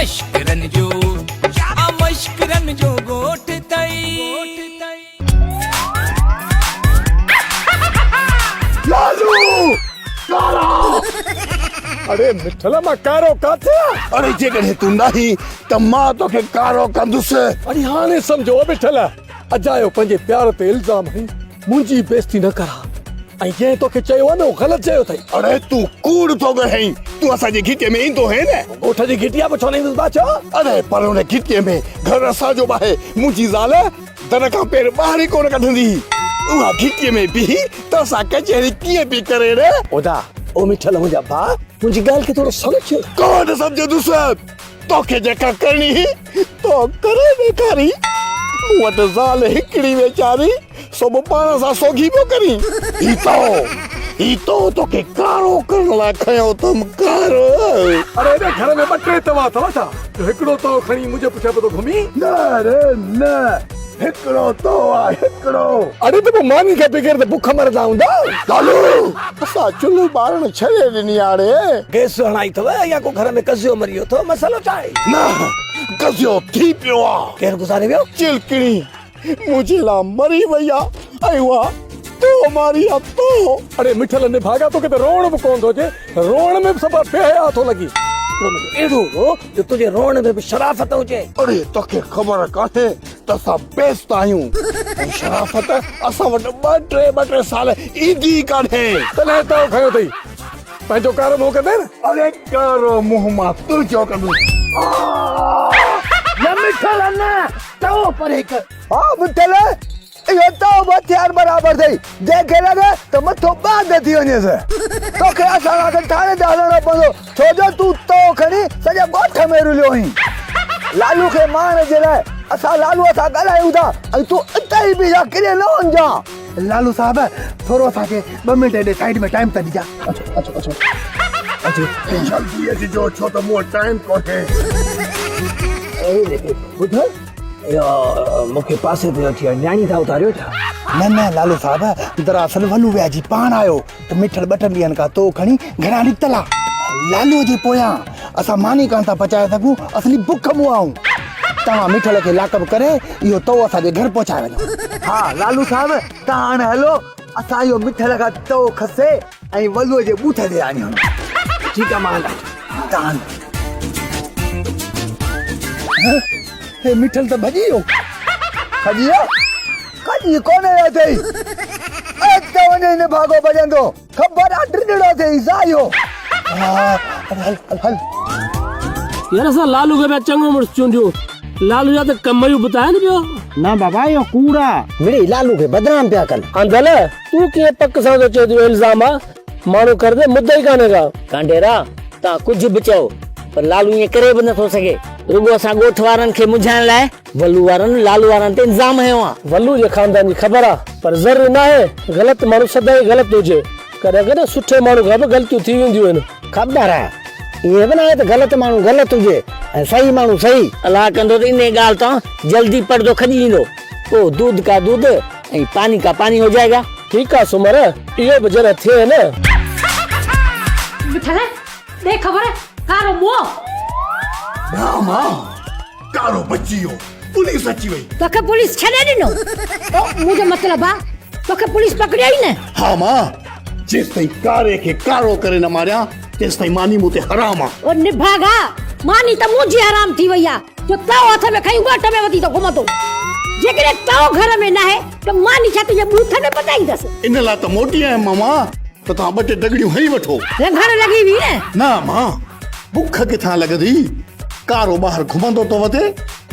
मश्करन जो गोठ तई लालू कारा अरे मिठला मां कारो काथे अरे जेकॾहिं तूं नहीं त मां तोखे कारो कंदुसि अरे हाणे समझो मिठला अजायो पंहिंजे प्यार ते इल्जाम हई मुंहिंजी बेइज्जती न करा ऐं जंहिं तोखे चयो आहे न उहो ग़लति चयो अथई अरे तूं कूड़ थो कहीं तूं असांजी घिटीअ में ईंदो है न ॻोठ जी घिटिया पे छो न ईंदुसि बाचो अरे पर हुन घिटीअ में घर असांजो आहे मुंहिंजी ज़ाल दर खां पेर ॿाहिरि ई कोन कढंदी उहा घिटीअ में बीही त असां कचहरी कीअं पई करे रे ओदा ओ मिठल मुंहिंजा भाउ मुंहिंजी ॻाल्हि खे थोरो सम्झ कोन सम्झंदुसि तोखे जेका करणी हुई तो करे ॾेखारी मूं वटि ज़ाल हिकिड़ी वेचारी सो पाण सां सोगी पियो करी ही तो तोखे कारो करण लाइ खयो अथमि कारो अरे एॾे घर में ॿ टे तवा अथव छा हिकिड़ो तओ खणी मुंहिंजे पुठियां पियो थो घुमी न रे न हिकिड़ो तो आहे हिकिड़ो अरे त पोइ मानी खे बग़ैर त बुख मरदा हूंदा लालू असां चुल्हो ॿारण छॾे ॾिनी आहे गैस हणाई अथव या को घर में कसियो मरी वियो अथव मसालो छा आहे न कसियो थी पियो आहे केरु गुज़ारे वियो चिलकड़ी मुंहिंजे लाइ मरी वई आहे ऐं उहा तो मारी आहे तो अरे मिठल निभागा तोखे त रोअण बि कोन थो अचे रोअण में बि सभु बेहया थो लॻी एॾो रो जो तुंहिंजे रोअण में बि शराफ़त हुजे अरे तोखे ख़बर कान्हे त असां बेइज़्ज़त आहियूं ऐं शराफ़त असां वटि ॿ टे साल ईंदी कान्हे तॾहिं तओ खयो अथई पंहिंजो कारो मुंहुं कंदे न अरे कारो मुंहुं मां तुंहिंजो कंदुसि न मिठल न तओ परे कर हा मिठल इहो तओ बि हथियार बराबरि अथई जंहिंखे लॻे त मथो बांध थी वञेसि तोखे असां खे थाणे ते हलणो पवंदो छो जो तूं तओ खणी सॼे ॻोठ में रुलियो आहीं लालू खे मारण जे लाइ असां लालूअ सां ॻाल्हायूं था ऐं तूं इते ई बीहा किरे न वञजां लालू साहब थोरो असांखे 2 मिंट एॾे साइड में टाइम त ॾिजा अचो जल्दी अचिजो छो त मूं वटि टाइम कोन्हे ॿुध इहो मूंखे पासे ते वठी न्याणी था उतारियो छा न लालू साहब दरअसल वलू वियाजी पाण आयो त मिठल 2 ॾींहंनि खां तो खणी घणा निकितल आहे लालूअ जे पोयां असां मानी कान था पचाए सघूं असली बुख मुआऊं तव्हां मिठल खे लाकअप करे इहो तो असांजे घर पहुचाए वञो हा लालू साहब तव्हां हाणे हलो असां इहो मिठल खां तओ खसे ऐं वलूअ जे बूथ ते आणियूं ठीकु आहे मां तव्हां हे मिठल त भॼी वियो कॾहिं कोन्हे अथई त वञे न भागो भॼंदो ख़बर आहे ड्रिॾो अथई सायो हल यार असां लालू खे पिया चङो मुड़ुस चूंडियो लालू जा त कम ई ॿुधाए न पियो न बाबा इहो कूड़ा मिड़ी लालू खे बदनाम पिया कनि अंदल तूं कीअं पक सां थो चए जो इल्ज़ाम आहे माण्हू कर दे मुद्दा ई कान्हे का कांडेरा तव्हां कुझु बि चओ पर लालू ईअं करे बि नथो सघे रुगो असां ॻोठ वारनि खे मुझाइण लाइ वलू वारनि लालू वारनि ते इल्ज़ाम हयो आहे वलू जे खानदान जी ख़बर आहे पर ज़रूरी न आहे ग़लति माण्हू सदाईं ग़लति हुजे कॾहिं कॾहिं सुठे माण्हू खां बि ग़लतियूं थी वेंदियूं आहिनि ख़बर आहे इहे बि न आहे त ग़लति माण्हू ग़लति हुजे ऐं सही माण्हू सही अलाह कंदो त इन ॻाल्हि तां जल्दी पर्दो खॼी ईंदो पोइ दूध का दूध ऐं पानी का पानी हो जाएगा ठीकु आहे सुमर इहो बि जरा थिए न मिठल दे खबर है कारो मुंह ना मां कारो बची वियो पुलिस अची वई तोखे पुलिस छॾे ॾिनो ओ मुंहिंजो मतिलबु आहे तोखे पुलिस पकड़ियो ई न हा मां जेसि ताईं कारे खे कारो करे न मारिया तेसि ताईं मानी मूं ते हराम आहे ओ निभागा मानी त मुंहिंजी हराम थी वई आहे जो तओ हथ में खई ॻोठ में वठी तो घुमंदो जेकॾहिं तओ घर में न आहे त मानी छा तुंहिंजे बूथ में पचाईंदसि इन लाइ त मोटी आहियां मामा त तव्हां 2 टे दगड़ियूं हई वठो घर लॻी हुई न मां बुख किथां लॻंदी कारो ॿाहिरि घुमंदो थो वधे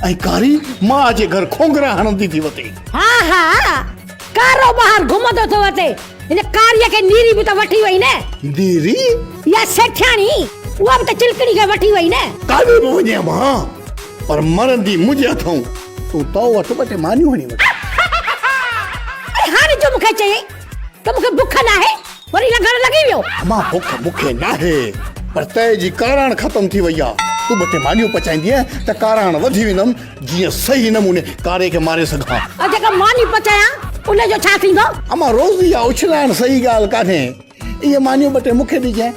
ऐं कारी मां जे घर खोंगरा हणंदी थी वधे हा कारो ॿाहिरि घुमंदो थो वधे हिन कारीअ खे नीरी बि त वठी वई न नीरी या सेठियाणी उहा बि त चिलकड़ी खे वठी वई न काॾे बि वञे मां पर मरंदी मुंहिंजे हथों तूं तो वटि 2 टे मानियूं हणी वठ हाणे जो मूंखे चई त मूंखे बुख न आहे वरी लॻण लॻी वियो मां बुख मूंखे न आहे पर तए जी काराण ख़तम थी वई आहे तूं 2 टे मानियूं पचाईंदी त काराण वधी वेंदमि जीअं सही नमूने कारे खे मारे सघां जेका मानी पचायां उनजो छा थींदो अमां रोज़ इहा उछलाइण सही ॻाल्हि कान्हे इहे मानियूं 2 टे मूंखे ॾिजांइ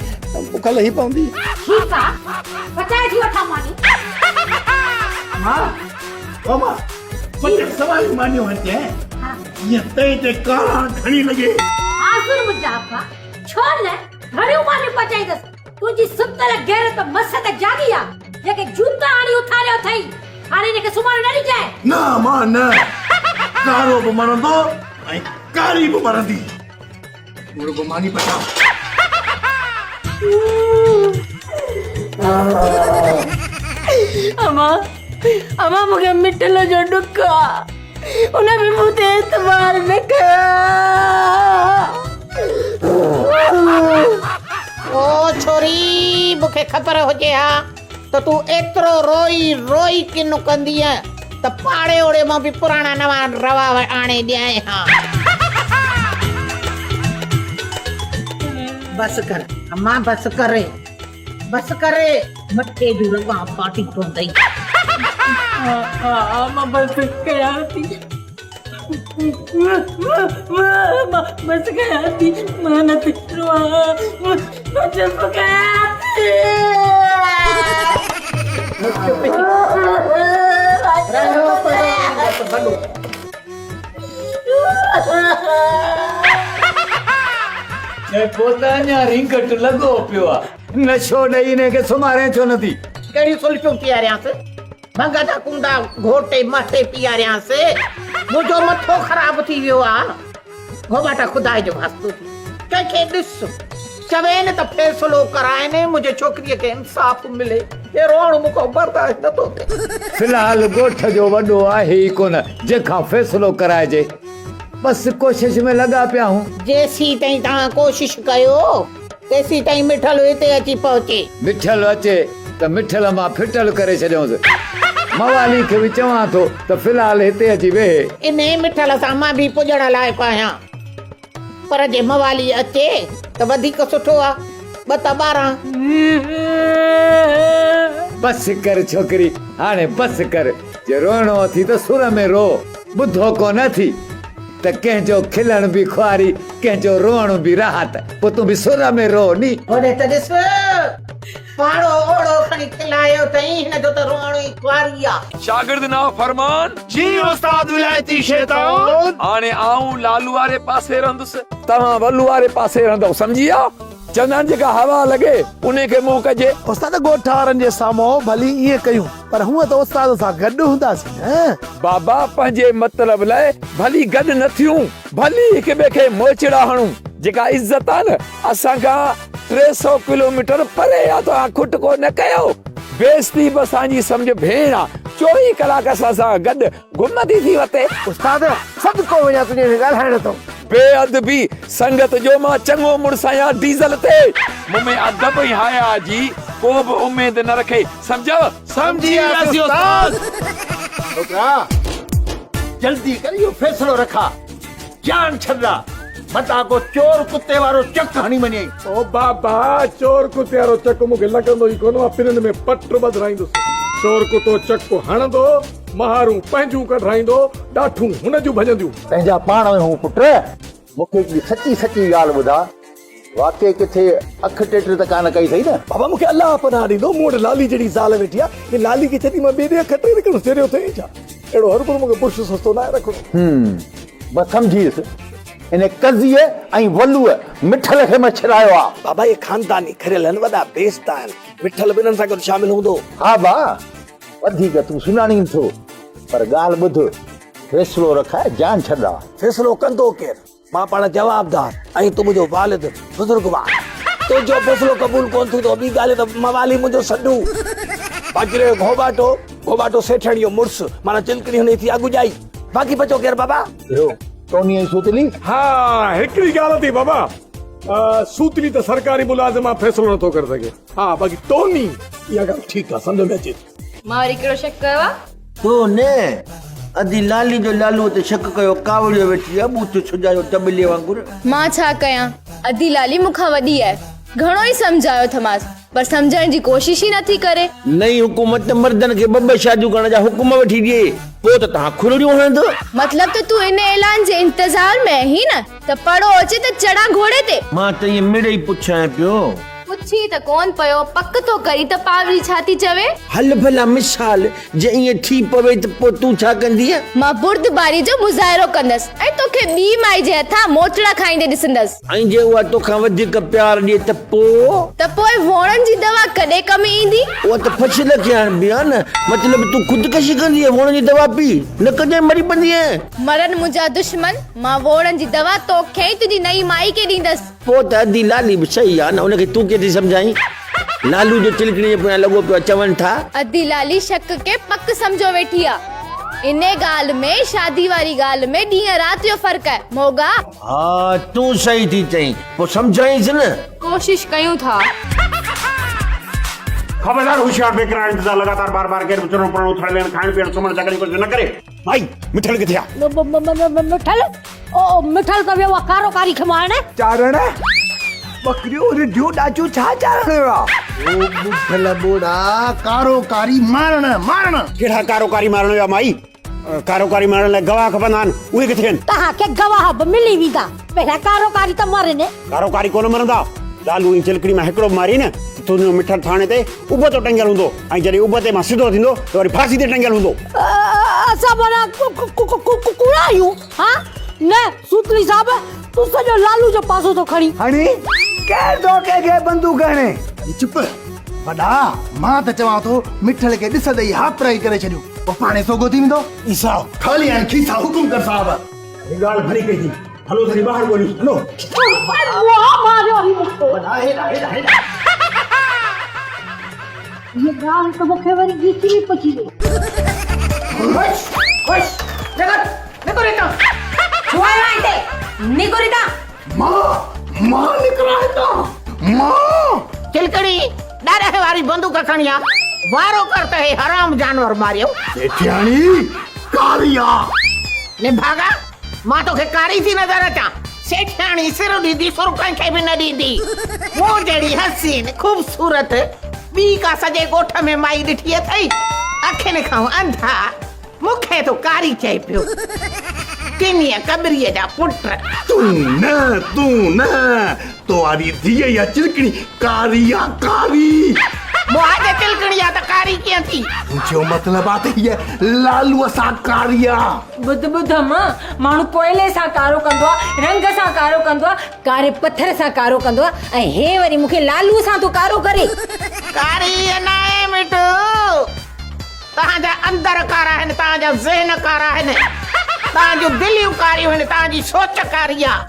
बुख लही पवंदी ठीकु आहे पचाए थी वठां मानी मामा पटे सवाल मानियो हते ये ते काणा घणी लगे आसुर मुजाफा छोड़ ले घणी माने पचाई दस तुझी सुतल घेर तो मस तक जागी आ जेके जूता आणी उठाले थई हाणे ने के सुमार नडी जाए ना मां ना कारो बि मरंदो ऐं कारी बि मरंदी पूरो बि मानी पटा अमा मूंखे मिठल जो ॾुक उन बि मूं ते एतबार न कया ओ छोरी मूंखे ख़बर हुजे हा त तूं एतिरो रोई रोई किन कंदी त पाड़े ओड़े मां बि पुराणा नवा रवा आणे ॾियां हा बस कर अम्मा बस करे मथे जूं रवा पाटी पवंदई मां बस कयां थी बस कयां थी मां न थी चुप कयां थी रिंगट लगो पियो आहे नशो ॾेई ने के सुमारे छो नथी कहिड़ी सुल्फियूं पीआरियांसि भंग जा कुंडा घोटे मथे पीआरियांसि मुंहिंजो मथो ख़राब थी वियो आहे घोबाटा खुदा जो वास्तो कंहिंखे ॾिस चवे न त फ़ैसिलो कराइनि मुंहिंजे छोकिरीअ खे इंसाफ़ मिले हे रोअण मूंखां बर्दाश्त नथो थिए फिलहाल ॻोठ जो वॾो आहे ई कोन जंहिंखां फ़ैसिलो कराइजे बस कोशिश में लॻा पिया हूं जेसी ताईं तव्हां कोशिश कयो तेसी ताईं मिठल हिते अची पहुचे मिठल अचे त मिठल मां फिटल करे छॾियोसि मवाली खे बि चवां थो त फिलहाल हिते अची वेहे इन मिठल सां मां बि पुॼण लाइक़ु आहियां पर जे मवाली अचे त वधीक सुठो आहे 2 त 12 बस कर छोकिरी हाणे बस कर जे रोइणो अथी त सुर में रो ॿुधो कोन थी त कंहिंजो खिलण बि खुआरी कंहिंजो रोअण बि राहत पोइ तूं बि सुर में रो नी होॾे त ॾिस पाड़ो ओड़ो खणी खिलायो अथई हिन जो त रोअण ई खुआरी आहे शागिर्द ना फरमान जी उस्ताद विलायती शैतान हाणे आऊं लालू वारे पासे रहंदुसि तव्हां वलू वारे पासे रहंदव सम्झिया चवंदा आहिनि जेका हवा लॻे उन खे मुंहुं कजे उस्ताद ॻोठ वारनि जे साम्हूं भली ईअं कयूं पर हूअं त उस्ताद सां गॾु हूंदासीं न बाबा पंहिंजे मतिलब लाइ भली गॾु न थियूं भली हिक ॿिए खे मोचड़ा हणूं जेका इज़त आहे न असां खां 300 किलोमीटर परे आहे तव्हां खुटको न कयो बेइज़ती बि असांजी सम्झ भेण आहे 24 कलाक असां सां गॾु घुमंदी थी वते उस्ताद सभु को वञा तुंहिंजे ॻाल्हाइण तो बेअदबी संगत जो मां चङो मुड़ुस आहियां डीज़ल ते मूं में अदब ऐं हया जी को बि उमेद न रखे सम्झो समझी वियासीं उस्ताद छोकरा जल्दी कर इहो फ़ैसिलो रखा जान छॾा मता को चोर कुत्ते वारो चक हणी वञे ओ बाबा चोर कुते वारो चक मूंखे लॻंदो ई कोन पिननि में पट ॿधाईंदुसि चोर कुतो चक हणंदो महारूं पंहिंजूं कढाईंदो ॾाठूं हुन जूं भॼंदियूं पंहिंजा पाण में हूं पुट मूंखे सची ॻाल्हि ॿुधा वाकई किथे अख टेट त कान कई अथई न बाबा मूंखे अलाह पनाह ॾींदो मूं वटि लाली जहिड़ी ज़ाल वेठी आहे कि लाली खे छॾी मां ॿिए ॾे अख टे रखणु सिरियो थिए छा अहिड़ो हर को मूंखे पुरुष सस्तो न आहे रखणो बस सम्झीसि इन कज़ीअ ऐं वलूअ मिठल खे मछरायो आहे बाबा ये खानदानी खरियल आहिनि वॾा बेइज़्ता आहिनि मिठल बिन्हनि सां गॾु शामिल हूंदो हा बा वधीक तूं सुञाणी थो पर ॻाल्हि ॿुध फ़ैसिलो रखाए जान छॾा फ़ैसिलो कंदो केरु मां पाण जवाबदार ऐं तूं मुंहिंजो वालिद बुज़ुर्गवार तुंहिंजो फ़ैसिलो क़बूल कोन थींदो ॿी ॻाल्हि त मवाली मुंहिंजो सॾू बाक़ी रहियो घोबाटो सेठण जो मुड़ुसु माना चिलकड़ी हुन थी अॻु ॼाई बाक़ी बचो केरु बाबा टोनी ऐं सूतली हा हिकिड़ी ॻाल्हि थी बाबा सूतली त सरकारी मुलाज़िम फ़ैसिलो नथो करे सघे हा बाक़ी टोनी इहा ॻाल्हि ठीकु आहे सम्झ में अचे मां वरी कहिड़ो शक कयो आहे तो ने अदी लाली जो लालू ते शक कयो कावड़ियो वेठी आहे बूथ छुजायो तबले वांगुर मां छा कयां अधी लाली मूंखां वॾी आहे घणो ई सम्झायो थमास पर सम्झण जी कोशिश ई नथी करे नई हुकूमत मर्दन खे 2 शादियूं करण जा हुकुम वठी ॾिए पोइ त तव्हां खुरड़ियूं हणंदो मतलब त तूं इन ऐलान जे इंतजार में ही न त पड़ो अचे त चढ़ा घोड़े ते मां त इहे मिड़े ई पुछां पियो पुछी त कोन पयो पक तो करी त पावरी छाती चवे। हल भला मिसाल जे ईअं थी पवे त पोइ तूं छा कंदीअ? मां बुर्दबारी जो मुज़ाहिरो कंदस ऐं तोखे ॿी माई जे हथां मोटड़ा खाईंदे ॾिसंदस। ऐं जे उहा तोखां वधीक प्यार ॾिए त पोइ वोणनि जी दवा कॾहिं कम ईंदी? उहा त फछिल खे हणबी आहे न। मतलब तूं ख़ुदकशी कंदी आहे वोणनि जी दवा पी न कॾहिं मरी पवंदी आहे। मरन मुंहिंजा दुश्मन, मां वोणनि जी दवा तोखे ई तुंहिंजी नई माई खे ॾींदस। पोइ त अधी लाली बि सही आहे न, उनखे तूं कीअं थी सम्झाई? लालू जो चिलकणी जे पोयां लॻो पियो चवनि था अधी लाली शक के पक समझो वेठी आ। इने ॻाल्हि में शादी वारी ॻाल्हि में ॾींहं राति जो फ़र्क़ु आहे मोगा। हा तूं सही थी चईं, पोइ सम्झाईंसि न। कोशिश कयूं था। खबरदार होशियार बेकरार इंतजार लगातार बार-बार गैर चुनो पड़ो थड़ लेन खाण पीण सुमण जगनी कुछ न करे। भाई मिठल किथे आ? मिठल ओ मिठल का वेवा कारोकारी खे मारने चारण बकरियो रे जो डाचू छा चारण वा ओ मुठल बोड़ा कारोकारी मारण मारण केड़ा कारोकारी मारण या माई? कारोकारी मारण ले गवाह खपंदान, उहे किथे आहिनि? तहां के गवाह मिली वीदा पहिला कारोकारी त मरने। कारोकारी कोन मरंदा। लालू इन चिलकड़ी में हिकड़ो मारी न तुंहिंजो मिठल थाणे ते उब तो टंगियल हूंदो ऐं जॾहिं उब ते मां सिधो थींदो त वरी फांसी ते टंगियल हूंदो। असां माना कुड़ायूं हां न सूतरी साहब तू सॼो लालू जो पासो तो खणी हणी केर धोखे के बंदूक हणे। चुप वॾा, मां त चवां थो मिठल खे ॾिसंदे ई हाथ राई करे छॾियो, पोइ पाणे सोगो थी वेंदो। ईसा खाली आहिनि खीसा हुकुम कर साहब। ॻाल्हि भली कई थी, हलो थोड़ी बाहर ॻोल्ही हलो। वाह मारियो ही मुको ये गाल तो मुखे वरी गीची में पची गई। खुश खुश जगत निकोरिता छुआया इते निकोरिता मां निकरा है मां चिलकड़ी डारे वारी बंदूक खणिया वारो करते है हराम जानवर मारियो। सेठियाणी कारिया ने भागा मां तो के कारी थी नजर अचा। सेठियाणी सिर ॾींदी सुरकनि खे बि न ॾींदी। वो जहिड़ी हसीन खूबसूरत ॿी का सॼे ॻोठ में माई ॾिठी अथई। अखियुनि खां अंधा मूंखे तो कारी चए पियो। किनीअ कबरीअ जा पुट तू न तो आरी धीअ या चिलकणी कारिया कारी मुआजे चिलकणिया त कारी कीअं थी? जो मतलब आते ये लालू सा कारिया बुध मां माण्हू कोयले सां कारो कंदो आहे, रंग सां कारो कंदो आहे, कारे पत्थर सां कारो कंदो आहे ऐं हे वरी मूंखे लालू सां तो कारो करे। कारी न आहे मिठू, तव्हांजा अंदर कारा आहिनि, तव्हांजा ज़हन कारा आहिनि, तव्हांजूं दिलियूं कारियूं आहिनि, तव्हांजी सोच कारी आहे।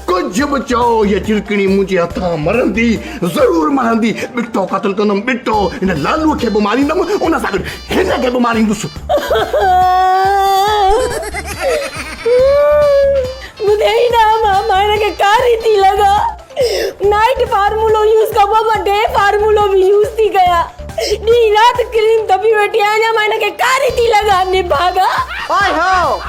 कुछ बचाओ ये चिलकणी मुझे हथा मरंदी जरूर मरंदी। बिट्टो कत्ल कंदम बिट्टो इन लालू के बीमारी दम उन सा हिन के बीमारी दुस मुझे ही ना मामा के कारी थी लगा। नाइट फार्मूलो यूज का बाबा डे फार्मूलो भी यूज थी गया। नी रात क्रीम दबी बैठी आया मैंने के कारी थी लगा ने भागा। ओए हो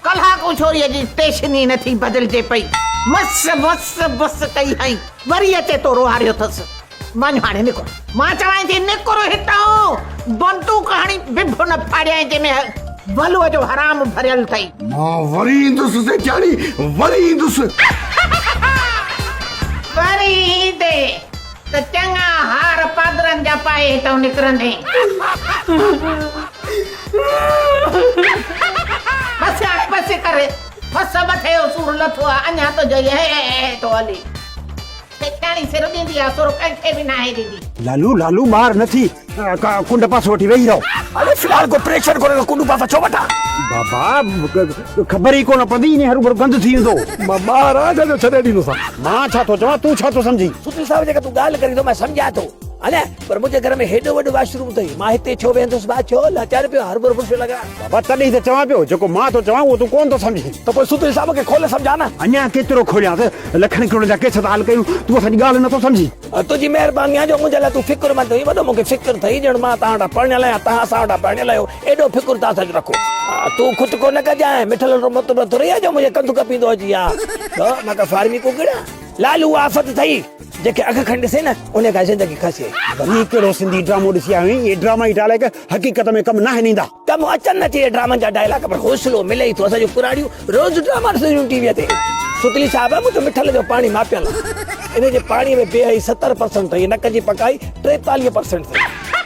कल्हा को छोरी जी स्टेशनी न थी बदल जे पई। बस कई हई वरी अचे तो रोहारियो थस। मन हाणे निको मां चवाई थी निकोरो हिताओ बंदूक हणी बिभ न फाड़िया जे में वलुअ जो हराम भरियल थई। मां वरी दुस से जानी वरी दुस वरी दे त चंगा हार पादरन जा पाए तो निकरंदे। बस करे बस मथे सूर लथो अञा तो जई है तो हली सेठाणी सिर दींदी आ सुर कंखे भी ना है दीदी। लालू बाहर नथी कुंड पास वठी रही रहो। अरे फिलहाल को प्रेशर करे कुंड पास छो वठा बाबा खबर ही कोन पदी ने हर गंद थी वेंदो। महाराज जो छॾे ॾींदो सा मां छा तो चवा तू छा तो समझी? सुत्री साहब जेका तू गाल करी तो मैं समझा तो अने पर मुझे घर में हेडो वडो वाशरूम थई मां हिते छो वेंदुस बा छो लाचार पे हर बार पुछ लगा। बाबा तडी से चवा पियो जेको मां तो चवा वो तू कोन तो समझी। तो कोई सुत्री साहब के खोले समझाना। अन्या केतरो खोलिया लखन करोड़ जा केस हाल कयू तू असां गाल न तो समझी। तुझी मेहरबानी आ जो मुझे ला तू फिक्र मत होई वडो मुके फिक्र थई जण मां ताडा पढ़ने लाया ता साडा पढ़ने लायो एडो फिक्र ता सज रखो। तू खुद को न कजाए मिठल रो मत तो रहिया जो मुझे कंदु कपींदो जी आ तो मका फार्मी को गड़ा लालू आफत थई जेके अख खंड से न उन्हें का जिंदगी खसे। वनी केड़ो सिंधी ड्रामो दिसी आवी ये ड्रामा ही डाले के हकीकत में कम ना है नींदा कम अचन न चे ड्रामा जा डायलॉग पर हौसलो मिले तो असा जो पुराड़ियो रोज ड्रामा से टीवी ते सुतली साहब मुझे मिठल जो पानी मापियल इन जे पानी में बेहई 70% थी नक जी पकाई 43% थी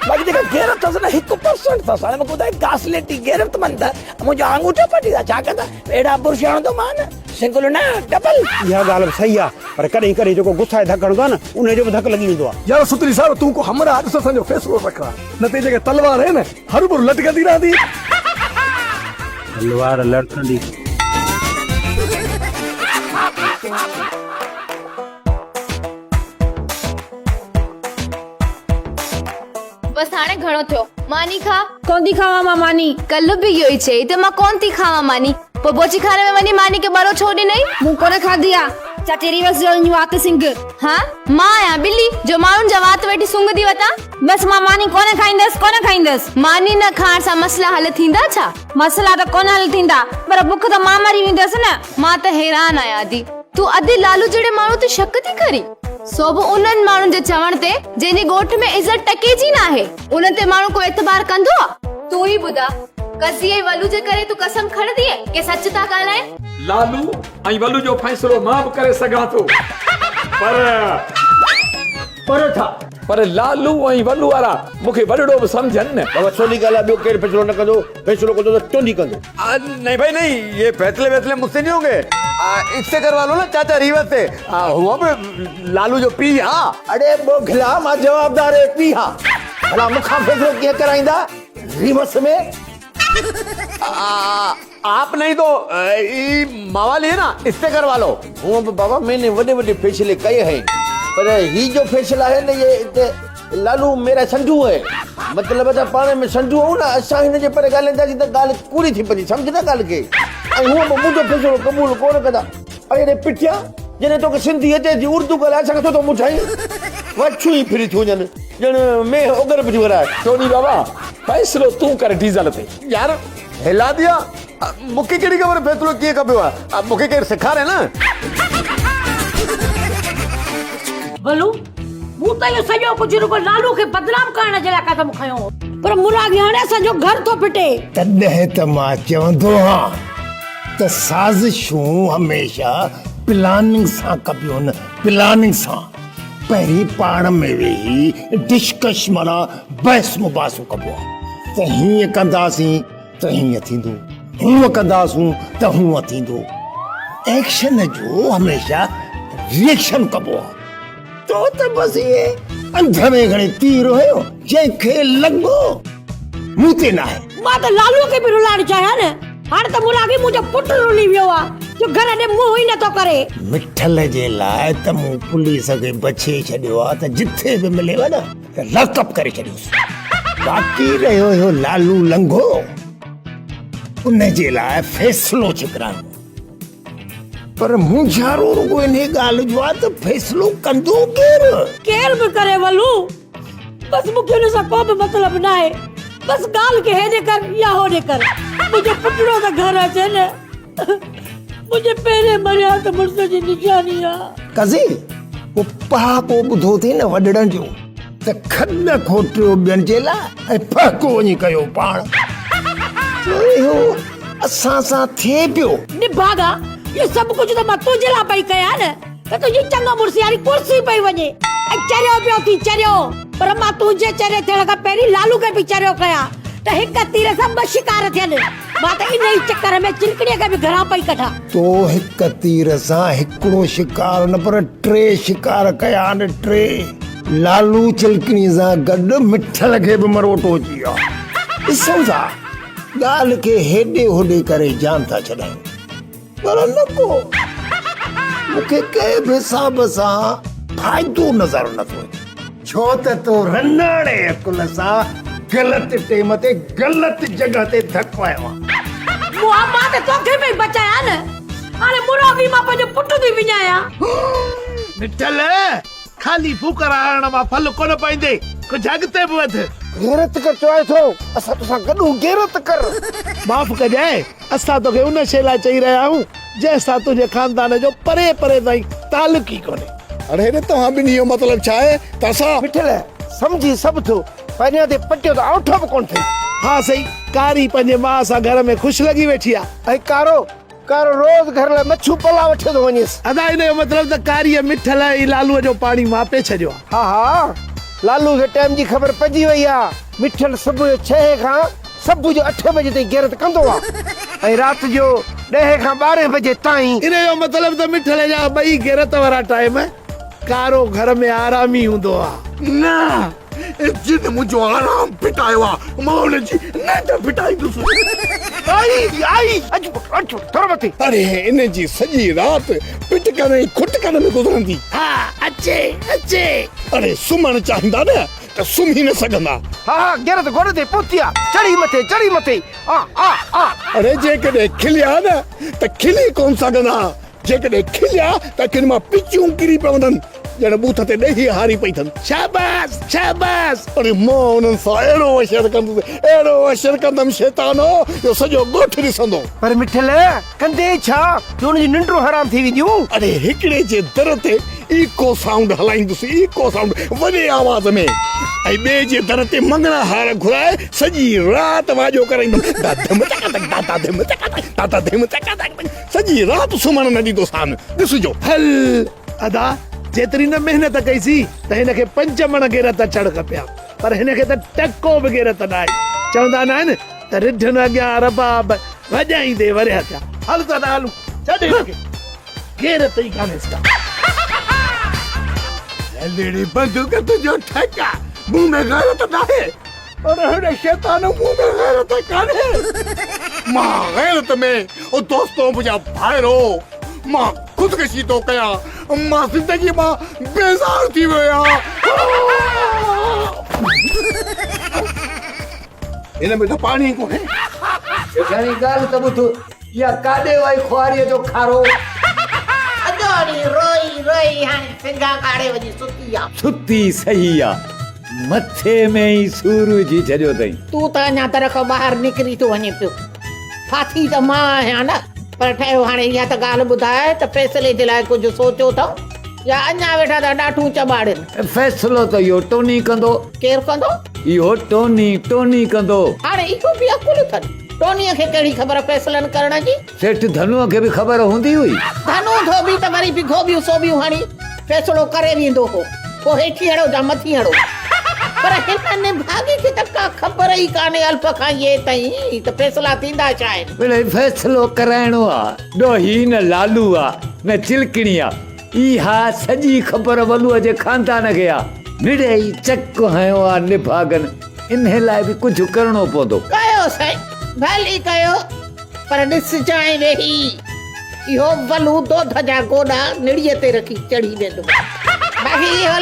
बाकी जेका गैरत अथस न 1% अथस हाणे मूंखे ॿुधाए घासलेटी गैरतमंद मुंहिंजो आंगूठो पटी था छा कंदा अहिड़ा बुर्श हणंदो मां न सिंगल न डबल। इहा ॻाल्हि बि सही आहे पर कॾहिं कॾहिं जेको गुस्सा धक हणंदो आहे न उनजो बि धक लॻी वेंदो आहे। यार सुतली साहब तू को हमरा हाथ से संजो फैसलो रखा नतीजे के तलवार है न हर बुर लटकती रहती तलवार लड़कंदी बस हाणे घणो थियो मानी खा कौन थी खावा मां मानी कल भी इहो ई चई त मां कोन थी खावां मानी पोइ बोची खाने में वञी मानी खे बरो छो ॾिनई मूं कोन खाधी आ चटेरी बस वात सिंग हाँ मां आहियां बिल्ली जो माण्हुनि जा वात वेठी सूंघ थी वठां बस मां मानी कोन खाईंदसि मानी न खाइण सां मसला हल थींदा छा मसला त कोन हल थींदा पर बुख त मां मरी वेंदसि न। मां त हैरान आहियां आदि तू अधे लालू जहिड़े माण्हू ते शक थी करी सो बि उन्हनि माण्हुनि जे चवण ते जंहिंजी ॻोठ में इज़त टके जी न आहे उन्हनि ते माण्हू को एतबार कंदो आहे। तू ई ॿुधा कसीअ वलू जे करे तू कसम खणंदी आहे के सच था ॻाल्हाए। लालू ऐं वलू जो फैसलो मां बि करे सघां थो पर लालू ऐं वलू वारा मूंखे वॾड़ो बि सम्झनि न। बाबा सोनी ॻाल्हि आहे ॿियो केरु फैसलो न कंदो फैसलो कंदो त टोनी कंदो। नहीं भाई नहीं ये फैसले वैसले मुझसे नहीं होंगे इससे करवा लो ना चाचा रीवत से हुआ भी लालू जो पी हाँ अरे बोखला मां जवाबदार है पी हाँ भला मुखा फैसलो कीअं कराईंदा रीवस में आप नहीं तो मवाली है ना इससे करवा लो। हूँ बाबा मैंने वॾे वॾे फैसले कए हैं पर ही जो फैसला है न ये लालू मेरा संजू है मतलब असां पाण में संजू आहियूं न असां हिन जे पर ॻाल्हाईंदासीं त ॻाल्हि पूरी थी पवंदी सम्झ न ॻाल्हि खे ऐं हूअं बि मुंहिंजो फैसलो क़बूल कोन कंदा। अरे रे पिठिया जॾहिं तोखे सिंधी अचे थी उर्दू ॻाल्हाए सघे थो त मुठाई वछू ई फिरी थियूं वञनि ॼण में ओगर बि वराए। टोनी बाबा फैसलो तूं कर डीज़ल ते यार हिला दिया मूंखे कहिड़ी ख़बर फैसलो कीअं कबियो आहे मूंखे केरु सेखारे न। भलू मूं त इहो सॼो कुझु रुगो लालू खे बदनाम करण जे लाइ कदम खयो पर मुरागी हाणे असांजो घर थो फिटे। तॾहिं त मां चवंदो आहियां त साज़िशूं हमेशह प्लानिंग सां कबियूं न प्लानिंग सां पहिरीं पाण में वेही डिस्कस माना बहस मुबासो कबो आहे त हीअं कंदासीं त हीअं थींदो हूअं कंदासूं त हूअं थींदो एक्शन जो हमेशह रिएक्शन कबो आहे तो त बस ये अंध में घणे तीर हुयो जंहिंखे लॻो मूं ते न आहे। मां त लालू खे बि रुलाइण चाहियां न हाणे त मुरागी मुंहिंजो पुटु रुली वियो आहे जो घर ॾे मुंहुं ई नथो करे। मिठल जे लाइ त मूं पुलिस खे बचे छॾियो आहे त जिथे बि मिलेव न त लॉकअप करे छॾियोसि बाक़ी रहियो हुयो लालू लंघो उन जे लाइ फैसलो छिकरायो पर मुंझारो रुगो इन ॻाल्हि जो आहे त फैसलो कंदो केरु बि करे वलू बस मूंखे हुन सां को बि मतिलबु न आहे बस ॻाल्हि खे हेॾे कर या होॾे कर मुंहिंजो पुटड़ो त घर अचे न मुंहिंजे पहिरें मरिया त मुड़ुस जी निशानी आहे। कज़ी वो पहाको ॿुधो थी न वॾड़नि जो त खॾ खोटियो ॿियनि जे लाइ ऐं पहाको वञी कयो पाण इहो असां सां थिए पियो निभागा ये सब कुछ तो मैं तुझे ला पई कया न त तुझी चंगा मुर्सियारी कुर्सी पई वने ऐ चरियो पियो थी चरियो पर मां तुझे चरे थियण खां पहिरीं लालू के भी चरियो कया त हिक तीर सां ॿ शिकार थियन मां त इन ई चक्कर में चिलकड़ीअ खे बि घरां पई कढा तो हिक तीर सां हिकिड़ो शिकार न पर टे शिकार कया न टे लालू चिलकड़ी सां गॾु मिठल खे बि मरोटो अची वियो ॾिसूं था ॻाल्हि खे हेॾे होॾे करे जान था छॾायूं पर न को मूंखे कंहिं बि हिसाब सां फ़ाइदो नज़र नथो अचे छो त तो रनड़े अकुल सां ग़लति टेम ते ग़लति जॻह ते धकु आयो आहे मां त तोखे बि बचाया न हाणे मुरागी मां पंहिंजो पुटु थी विञाया मिठल खाली फूकर हणण मां फल कोन पाईंदे कुझु अॻिते बि वध गैरत कर चवाए थो असां तोसां गॾु गैरत कर माफ़ कजाए असां तोखे उन शइ लाइ चई रहिया आहियूं जंहिंसां तुंहिंजे खानदान जो परे परे ताईं तालुक ई कोन्हे। अरे रे तव्हां ॿिन्ही जो मतिलबु छा आहे त असां मिठल सम्झी सभु थियो पंहिंजे ते पटियो त औठो बि कोन थी। हा सही कारी पंहिंजे मां सां घर में ख़ुशि लॻी वेठी आहे ऐं कारो कर रोज घर लाइ मच्छू पला वठे थो वञेसि। अदा इन जो मतिलबु त कारी मिठल ई लालूअ जो पाणी मापे छॾियो आहे। हा हा, लालू खे टाइम जी ख़बर पइजी वई आहे। मिठल सुबुह जो 6 खां सुबुह जो 8 बजे ताईं गेरत कंदो आहे ऐं राति जो 10 खां 12 बजे ताईं। इन जो मतिलबु त मिठल जा ॿई गेरत वारा टाइम कारो घर में आराम ई हूंदो आहे। न जिन मुंहिंजो आराम फिटायो आहे मां हुनजी निंड फिटाईंदुसि। आई अच थोरो मथे। अरे इन जी सॼी राति पिटकनि ऐं खुटकनि में गुज़रंदी। हा अचे अचे। अरे सुम्हणु चाहींदा न त सुम्ही न सघंदा। हा हा, गेरत गोॾे ते पहुती आहे। चढ़ी मथे आ आ आ। अरे जेकॾहिं खिलिया न त खिली कोन सघंदा। जेकॾहिं खिलिया त किन मां पिचियूं किरी पवंदनि ॼण बूथ ते ॾही हारी पई अथनि। शाबाश शाबाश। अरे मां उन्हनि सां अहिड़ो अशर कंदुमि शैतानो जो सॼो ॻोठ ॾिसंदो। पर मिठल कंदे छा जो हुनजी निंड्रू हराम थी वेंदियूं। अरे हिकिड़े जे दर ते इको साउंड हलाईंदुसि, इको साउंड वॾे आवाज़ में, ऐं ॿिए जे दर ते मंगणा हार घुराए सॼी राति वाॼो कराईंदुमि। सॼी राति सुम्हणु न ॾींदोसांनि। ॾिसिजो। हल अदा जेतिरी न महिनत कईसी त हिनखे 5 मण गेरत चढ़ खपिया, पर हिनखे त टको बि गेरत न आहे। चवंदा न आहिनि त रिढनि अॻियां रबाब वॼाईंदे वरिया थिया। हल त हलूं, छॾ हिनखे, गेरत ई कान्हेसि का। एलईडी बंदूक तुंहिंजो ठेका, मुंह में गैरत नाहे। अरे हिन शैतान मुंह में गैरत कान्हे। मां गैरत में ओ दोस्तों मुंहिंजा भाइरो मां ख़ुदकशी थो कयां। मां ज़िंदगी मां बेज़ार थी वियो आहियां। हिन में त पाणी कोन्हे। घणी ॻाल्हि त ॿुध, इहा काॾे वई खुआरीअ जो खारो। अजोड़ी रोई रोई हाणे सिंगा काड़े वञी सुती आहे। सुती सही आहे, मथे में ई सूर विझी छॾियो अथई। तूं त अञा तर खां ॿाहिरि निकिरी थो वञे पियो। फाथी त मां आहियां न, पर ठहियो हाणे इहा त ॻाल्हि ॿुधाए त फ़ैसिले जे लाइ कुझु सोचियो अथव या अञा वेठा था ॾाठूं चॿाड़नि। फ़ैसिलो त इहो टोनी कंदो। केरु कंदो? इहो टोनी कंदो। हाणे इहो बि अकुल अथनि। टोनीअ खे कहिड़ी ख़बर फ़ैसिलनि करण जी? सेठ धनुअ खे बि ख़बर हूंदी हुई। धनु धोबी त वरी बि गोबियूं सोबियूं हणी फ़ैसिलो करे वेंदो हो, पोइ हेठी हड़ो या मथी हड़ो। पर हिन निभागी खे त का ख़बर ई कान्हे अल्प खां ये ताईं त फ़ैसिला थींदा छा आहिनि। मिड़ई फ़ैसिलो कराइणो आहे। ॾोही न लालू आहे न चिलकणी आहे, इहा सॼी ख़बर वलूअ जे खानदान खे आहे। मिड़ई चक हयो आहे निभागन, इन लाइ बि कुझु करणो पवंदो। कयो साईं, भली कयो, पर ॾिस जाए वेही इहो वलू दूध जा गोॾा निड़ीअ ते रखी चढ़ी वेंदो। बाक़ी इहो